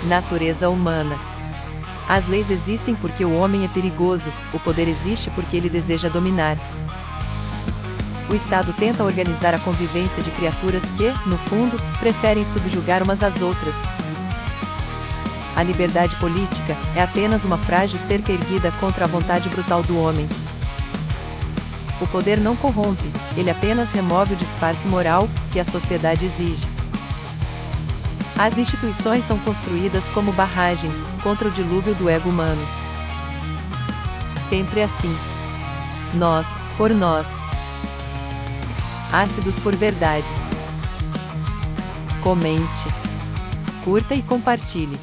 Natureza humana. As leis existem porque o homem é perigoso, o poder existe porque ele deseja dominar. O Estado tenta organizar a convivência de criaturas que, no fundo, preferem subjugar umas às outras. A liberdade política é apenas uma frágil cerca erguida contra a vontade brutal do homem. O poder não corrompe, ele apenas remove o disfarce moral que a sociedade exige. As instituições são construídas como barragens contra o dilúvio do ego humano. Sempre assim. Nós, por nós. Ácidos por verdades. Comente, curta e compartilhe.